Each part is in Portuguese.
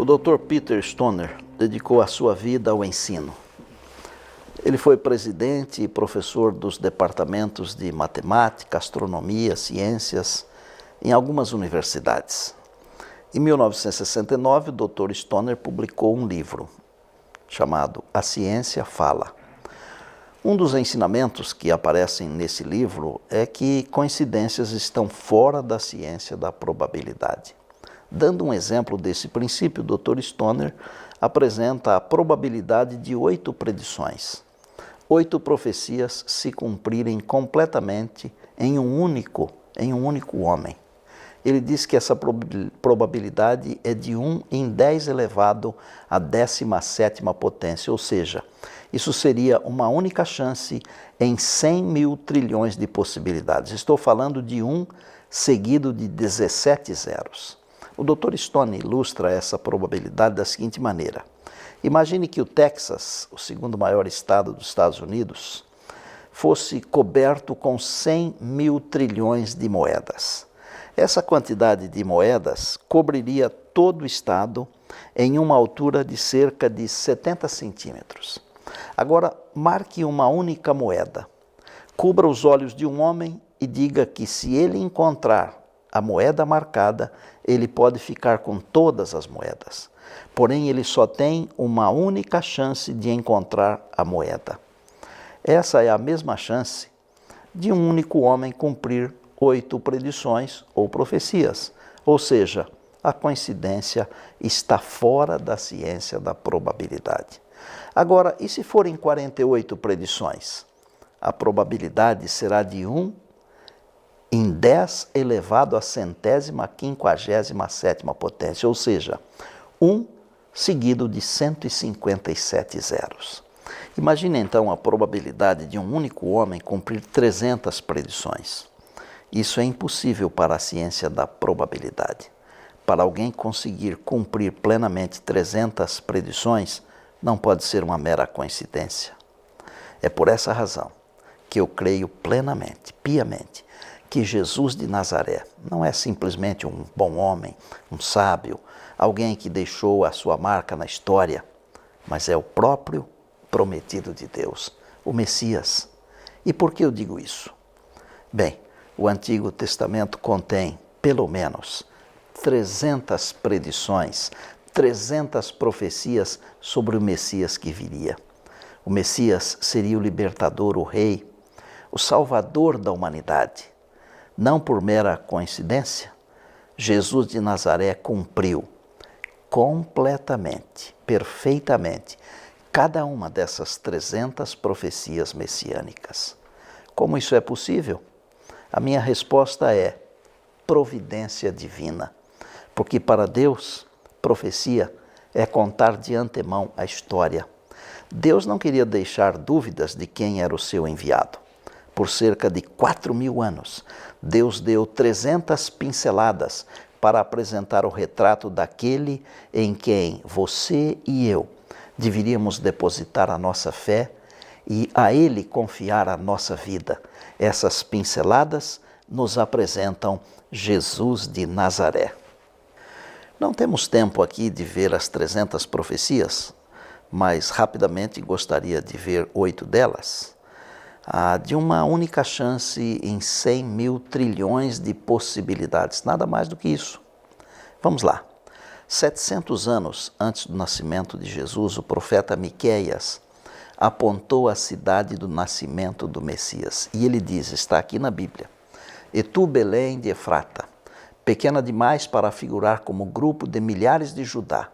O Dr. Peter Stoner dedicou a sua vida ao ensino. Ele foi presidente e professor dos departamentos de matemática, astronomia, ciências em algumas universidades. Em 1969, o Dr. Stoner publicou um livro chamado A Ciência Fala. Um dos ensinamentos que aparecem nesse livro é que coincidências estão fora da ciência da probabilidade. Dando um exemplo desse princípio, o Dr. Stoner apresenta a probabilidade de 8 predições. 8 profecias se cumprirem completamente em um único homem. Ele diz que essa probabilidade é de 1 em 10 elevado à 17ª potência, ou seja, isso seria uma única chance em 100 mil trilhões de possibilidades. Estou falando de 1 seguido de 17 zeros. O Dr. Stoner ilustra essa probabilidade da seguinte maneira. Imagine que o Texas, o segundo maior estado dos Estados Unidos, fosse coberto com 100 mil trilhões de moedas. Essa quantidade de moedas cobriria todo o estado em uma altura de cerca de 70 centímetros. Agora, marque uma única moeda, cubra os olhos de um homem e diga que se ele encontrar a moeda marcada, ele pode ficar com todas as moedas. Porém, ele só tem uma única chance de encontrar a moeda. Essa é a mesma chance de um único homem cumprir 8 predições ou profecias. Ou seja, a coincidência está fora da ciência da probabilidade. Agora, e se forem 48 predições? A probabilidade será de 1 em 10 elevado à 157ª potência, ou seja, 1 seguido de 157 zeros. Imagine então a probabilidade de um único homem cumprir 300 predições. Isso é impossível para a ciência da probabilidade. Para alguém conseguir cumprir plenamente 300 predições, não pode ser uma mera coincidência. É por essa razão que eu creio plenamente, piamente, que Jesus de Nazaré não é simplesmente um bom homem, um sábio, alguém que deixou a sua marca na história, mas é o próprio prometido de Deus, o Messias. E por que eu digo isso? Bem, o Antigo Testamento contém, pelo menos, 300 predições, 300 profecias sobre o Messias que viria. O Messias seria o libertador, o rei, o salvador da humanidade. Não por mera coincidência, Jesus de Nazaré cumpriu completamente, perfeitamente, cada uma dessas 300 profecias messiânicas. Como isso é possível? A minha resposta é providência divina, porque para Deus, profecia é contar de antemão a história. Deus não queria deixar dúvidas de quem era o seu enviado. Por cerca de 4.000 anos, Deus deu 300 pinceladas para apresentar o retrato daquele em quem você e eu deveríamos depositar a nossa fé e a Ele confiar a nossa vida. Essas pinceladas nos apresentam Jesus de Nazaré. Não temos tempo aqui de ver as 300 profecias, mas rapidamente gostaria de ver 8 delas. De uma única chance em 100 mil trilhões de possibilidades, nada mais do que isso. Vamos lá. 700 anos antes do nascimento de Jesus, o profeta Miqueias apontou a cidade do nascimento do Messias. E ele diz, está aqui na Bíblia, E tu, Belém de Efrata, pequena demais para figurar como grupo de milhares de Judá,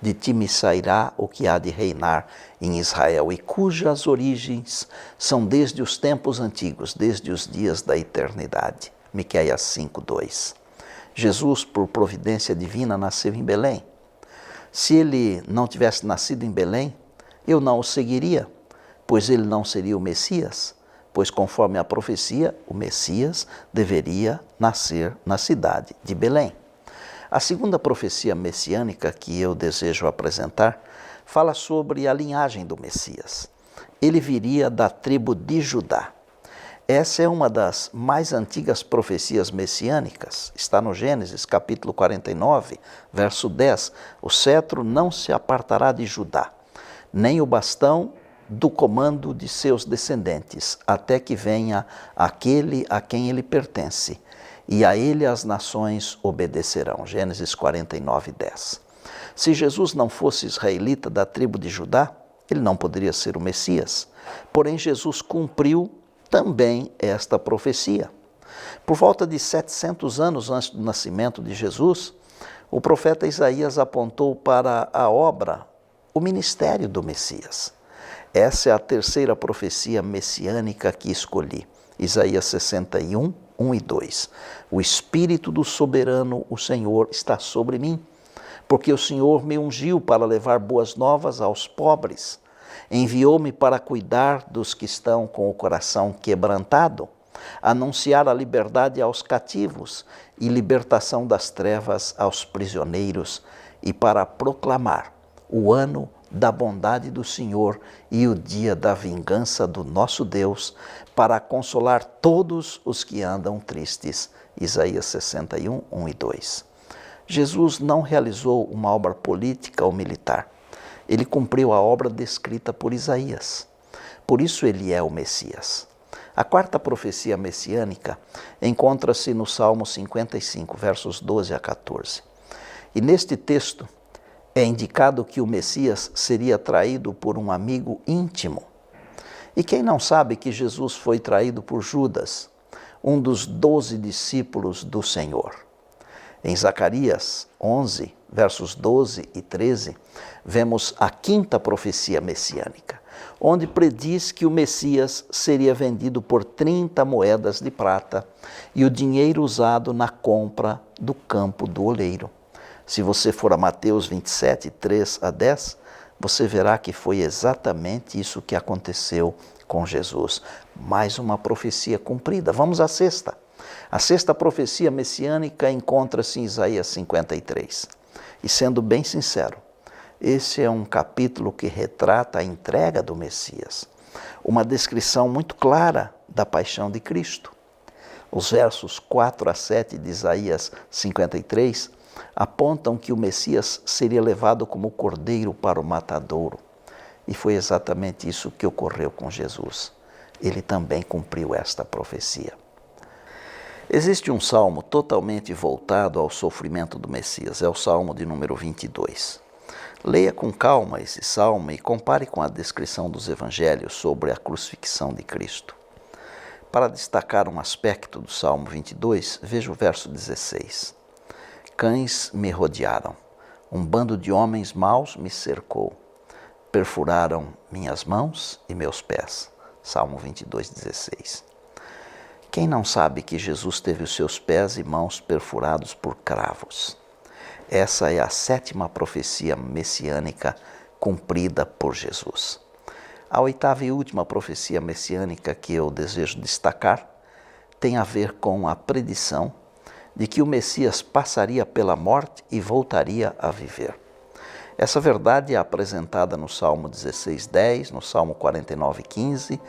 de ti me sairá o que há de reinar em Israel, e cujas origens são desde os tempos antigos, desde os dias da eternidade. Miqueias 5:2. Jesus, por providência divina, nasceu em Belém. Se ele não tivesse nascido em Belém, eu não o seguiria, pois ele não seria o Messias, pois conforme a profecia, o Messias deveria nascer na cidade de Belém. A segunda profecia messiânica que eu desejo apresentar fala sobre a linhagem do Messias. Ele viria da tribo de Judá. Essa é uma das mais antigas profecias messiânicas. Está no Gênesis, capítulo 49, verso 10. O cetro não se apartará de Judá, nem o bastão do comando de seus descendentes, até que venha aquele a quem ele pertence, e a ele as nações obedecerão. Gênesis 49, 10. Se Jesus não fosse israelita da tribo de Judá, ele não poderia ser o Messias. Porém, Jesus cumpriu também esta profecia. Por volta de 700 anos antes do nascimento de Jesus, o profeta Isaías apontou para a obra, o ministério do Messias. Essa é a terceira profecia messiânica que escolhi. Isaías 61, 1 e 2. O Espírito do soberano, o Senhor, está sobre mim, porque o Senhor me ungiu para levar boas novas aos pobres. Enviou-me para cuidar dos que estão com o coração quebrantado, anunciar a liberdade aos cativos e libertação das trevas aos prisioneiros, e para proclamar o ano da bondade do Senhor e o dia da vingança do nosso Deus, para consolar todos os que andam tristes. Isaías 61, 1 e 2. Jesus não realizou uma obra política ou militar. Ele cumpriu a obra descrita por Isaías. Por isso ele é o Messias. A quarta profecia messiânica encontra-se no Salmo 55, versos 12 a 14. E neste texto é indicado que o Messias seria traído por um amigo íntimo. E quem não sabe que Jesus foi traído por Judas, um dos 12 discípulos do Senhor? Em Zacarias 11, versos 12 e 13, vemos a quinta profecia messiânica, onde prediz que o Messias seria vendido por 30 moedas de prata e o dinheiro usado na compra do campo do oleiro. Se você for a Mateus 27, 3 a 10, você verá que foi exatamente isso que aconteceu com Jesus. Mais uma profecia cumprida. Vamos à sexta. A sexta profecia messiânica encontra-se em Isaías 53. E sendo bem sincero, esse é um capítulo que retrata a entrega do Messias, uma descrição muito clara da paixão de Cristo. Os versos 4 a 7 de Isaías 53 apontam que o Messias seria levado como cordeiro para o matadouro. E foi exatamente isso que ocorreu com Jesus. Ele também cumpriu esta profecia. Existe um salmo totalmente voltado ao sofrimento do Messias, é o salmo de número 22. Leia com calma esse salmo e compare com a descrição dos evangelhos sobre a crucifixão de Cristo. Para destacar um aspecto do salmo 22, veja o verso 16. Cães me rodearam, um bando de homens maus me cercou, perfuraram minhas mãos e meus pés. Salmo 22, 16. Quem não sabe que Jesus teve os seus pés e mãos perfurados por cravos? Essa é a sétima profecia messiânica cumprida por Jesus. A oitava e última profecia messiânica que eu desejo destacar tem a ver com a predição de que o Messias passaria pela morte e voltaria a viver. Essa verdade é apresentada no Salmo 16:10, no Salmo 49:15,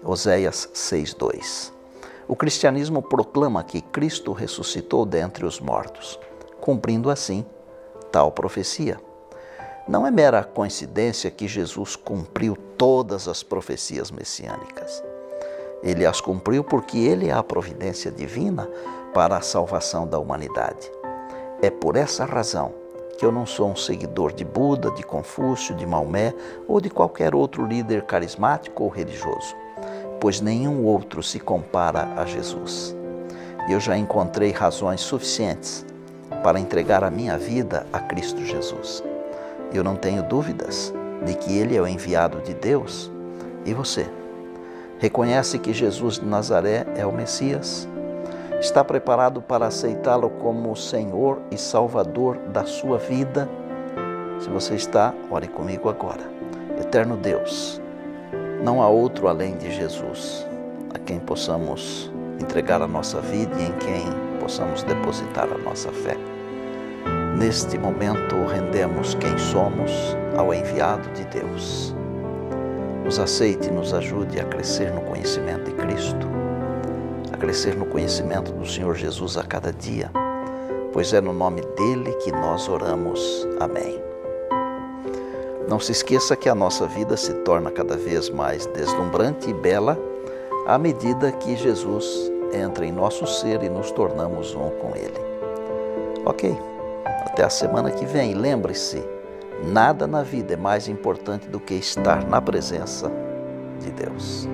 Oséias 6:2. O cristianismo proclama que Cristo ressuscitou dentre os mortos, cumprindo assim tal profecia. Não é mera coincidência que Jesus cumpriu todas as profecias messiânicas. Ele as cumpriu porque ele é a providência divina para a salvação da humanidade. É por essa razão que eu não sou um seguidor de Buda, de Confúcio, de Maomé ou de qualquer outro líder carismático ou religioso, pois nenhum outro se compara a Jesus. Eu já encontrei razões suficientes para entregar a minha vida a Cristo Jesus. Eu não tenho dúvidas de que Ele é o enviado de Deus. E você? Reconhece que Jesus de Nazaré é o Messias? Está preparado para aceitá-lo como o Senhor e Salvador da sua vida? Se você está, ore comigo agora. Eterno Deus, não há outro além de Jesus, a quem possamos entregar a nossa vida e em quem possamos depositar a nossa fé. Neste momento, rendemos quem somos ao enviado de Deus. Nos aceite e nos ajude a crescer no conhecimento de Cristo. a crescer no conhecimento do Senhor Jesus a cada dia, pois é no nome dele que nós oramos. Amém. Não se esqueça que a nossa vida se torna cada vez mais deslumbrante e bela à medida que Jesus entra em nosso ser e nos tornamos um com ele. Ok, até a semana que vem. Lembre-se, nada na vida é mais importante do que estar na presença de Deus.